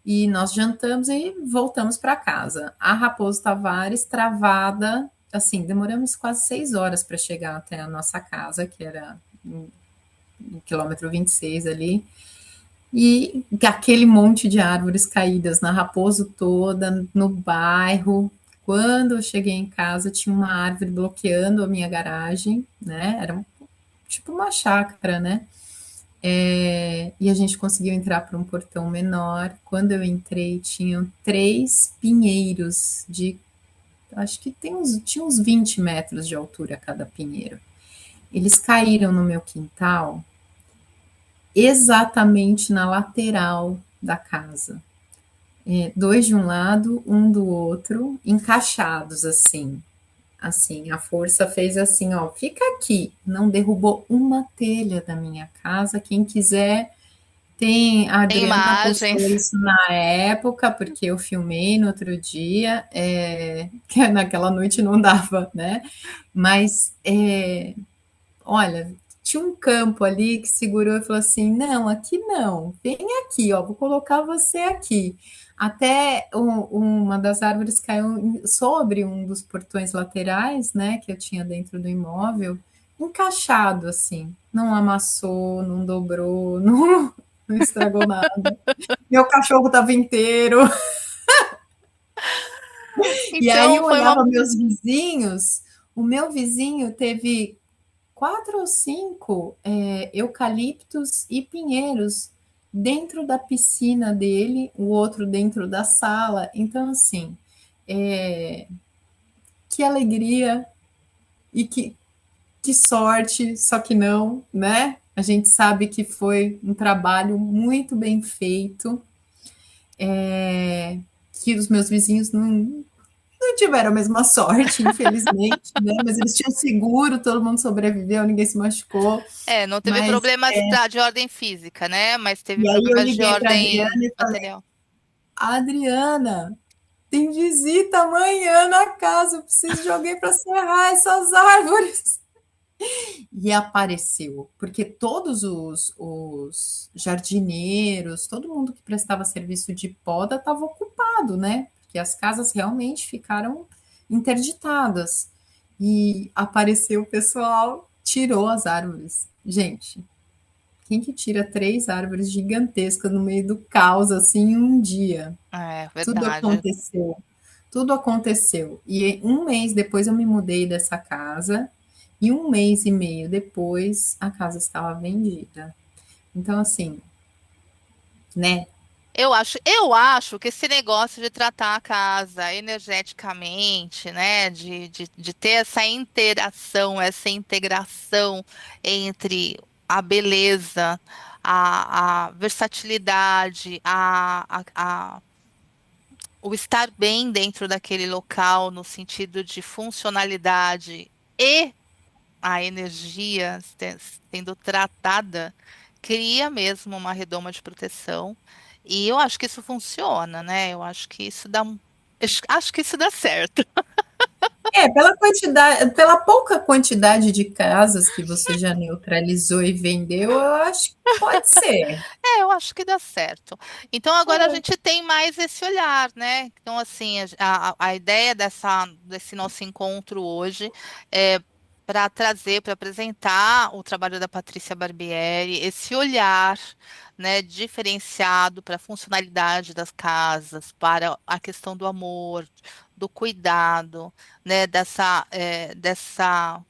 e nós jantamos e voltamos para casa. A Raposo Tavares travada, assim, demoramos quase 6 horas para chegar até a nossa casa, que era no quilômetro 26 ali, e aquele monte de árvores caídas na Raposo toda, no bairro. Quando eu cheguei em casa, tinha uma árvore bloqueando a minha garagem, né? Era tipo uma chácara, né? E a gente conseguiu entrar por um portão menor. Quando eu entrei, tinham três pinheiros de, acho que tinha uns 20 metros de altura cada pinheiro. Eles caíram no meu quintal, exatamente na lateral da casa. Dois de um lado, um do outro, encaixados assim. Assim, a força fez assim, ó, fica aqui. Não derrubou uma telha da minha casa. Quem quiser, tem. A Tem Adriana postou imagens. isso na época, porque eu filmei no outro dia, que naquela noite não dava, né? Mas, olha, tinha um campo ali que segurou e falou assim: não, aqui não, vem aqui, ó, vou colocar você aqui. Até uma das árvores caiu sobre um dos portões laterais, né, que eu tinha dentro do imóvel, encaixado assim, não amassou, não dobrou, não estragou nada. Meu cachorro estava inteiro. E aí Então, eu foi uma. olhava meus vizinhos, o meu vizinho teve quatro ou cinco eucaliptos e pinheiros dentro da piscina dele, o outro dentro da sala. Então, assim, é, que alegria e que sorte, só que não, né? A gente sabe que foi um trabalho muito bem feito, que os meus vizinhos não tiveram a mesma sorte, infelizmente, né? Mas eles tinham seguro, todo mundo sobreviveu, ninguém se machucou. É, não teve Mas problemas de ordem física, né? Mas teve e aí eu problemas de liguei para a Adriana ordem e falei: material. Adriana, tem visita amanhã na casa, eu preciso de alguém para serrar essas árvores. E apareceu, porque todos os jardineiros, todo mundo que prestava serviço de poda estava ocupado, né? Porque as casas realmente ficaram interditadas. E apareceu o pessoal, tirou as árvores. Gente, quem que tira três árvores gigantescas no meio do caos assim em um dia? É, Tudo verdade. aconteceu. Tudo aconteceu. E um mês depois eu me mudei dessa casa, e um mês e meio depois a casa estava vendida. Então, assim, né? Eu acho que esse negócio de tratar a casa energeticamente, né, de ter essa interação, essa integração entre a beleza, a versatilidade, o estar bem dentro daquele local, no sentido de funcionalidade e a energia sendo tratada, cria mesmo uma redoma de proteção. E eu acho que isso funciona, né? Eu acho que isso dá, acho que isso dá certo. Pela quantidade, pela pouca quantidade de casas que você já neutralizou e vendeu, eu acho que pode ser. É, eu acho que dá certo. Então agora a gente tem mais esse olhar, né? Então, assim, a ideia desse nosso encontro hoje é para trazer, para apresentar o trabalho da Patrícia Barbieri, esse olhar, né, diferenciado para a funcionalidade das casas, para a questão do amor, do cuidado, né, dessa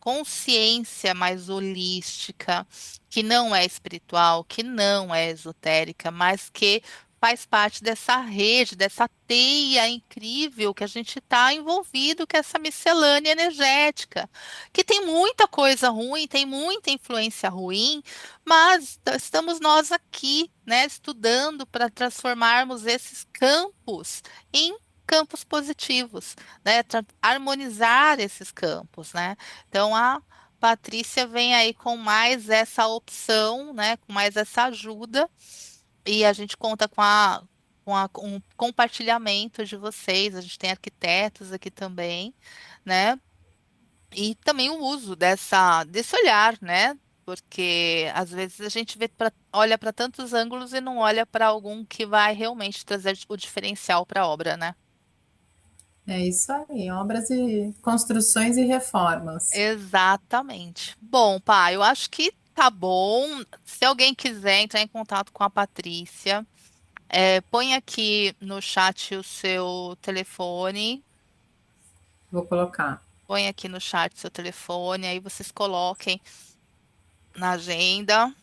consciência mais holística que não é espiritual, que não é esotérica, mas que faz parte dessa rede, dessa teia incrível que a gente está envolvido, que é essa miscelânea energética, que tem muita coisa ruim, tem muita influência ruim, mas estamos nós aqui, né, estudando para transformarmos esses campos em campos positivos, né, harmonizar esses campos, né? Então, a Patrícia vem aí com mais essa opção, né, com mais essa ajuda, e a gente conta com um compartilhamento de vocês. A gente tem arquitetos aqui também, né? E também o uso desse olhar, né? Porque às vezes a gente olha para tantos ângulos e não olha para algum que vai realmente trazer o diferencial para a obra, né? É isso aí, obras e construções e reformas. Exatamente. Bom, pá, eu acho que tá bom. Se alguém quiser entrar em contato com a Patrícia, põe aqui no chat o seu telefone Vou colocar. Põe aqui no chat seu telefone, aí vocês coloquem na agenda.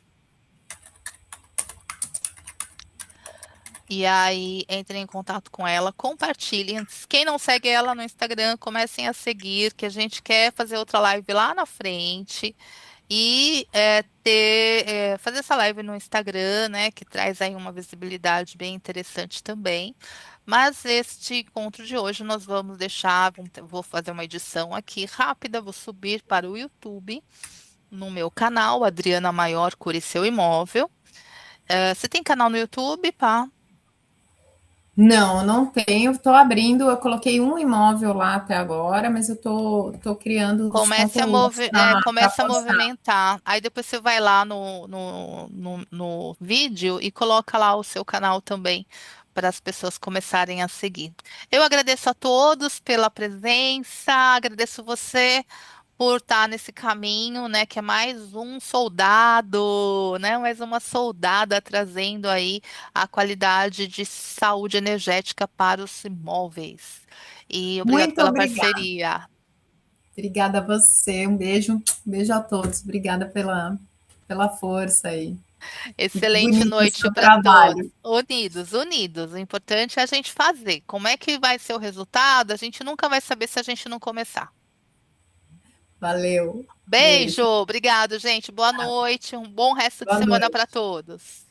E aí, entrem em contato com ela, compartilhem. Quem não segue ela no Instagram, comecem a seguir, que a gente quer fazer outra live lá na frente e fazer essa live no Instagram, né, que traz aí uma visibilidade bem interessante também. Mas este encontro de hoje nós vamos deixar, vou fazer uma edição aqui rápida, vou subir para o YouTube, no meu canal, Adriana Maior Cure Seu Imóvel. Você tem canal no YouTube, pá? Não, não tenho. Estou abrindo. Eu coloquei um imóvel lá até agora, mas eu tô criando os conteúdos para Comece a postar. movimentar. Aí depois você vai lá no vídeo e coloca lá o seu canal também para as pessoas começarem a seguir. Eu agradeço a todos pela presença, agradeço você por estar nesse caminho, né? Que é mais um soldado, né? Mais uma soldada trazendo aí a qualidade de saúde energética para os imóveis. E obrigado Muito pela obrigada. parceria. Obrigada a você. Um beijo a todos. Obrigada pela força aí. Muito Excelente bonito o noite seu para todos. trabalho. Unidos, unidos. O importante é a gente fazer. Como é que vai ser o resultado? A gente nunca vai saber se a gente não começar. Valeu. Beijo, Beijo. obrigado, gente. Boa noite, um bom resto de Boa semana para noite. todos.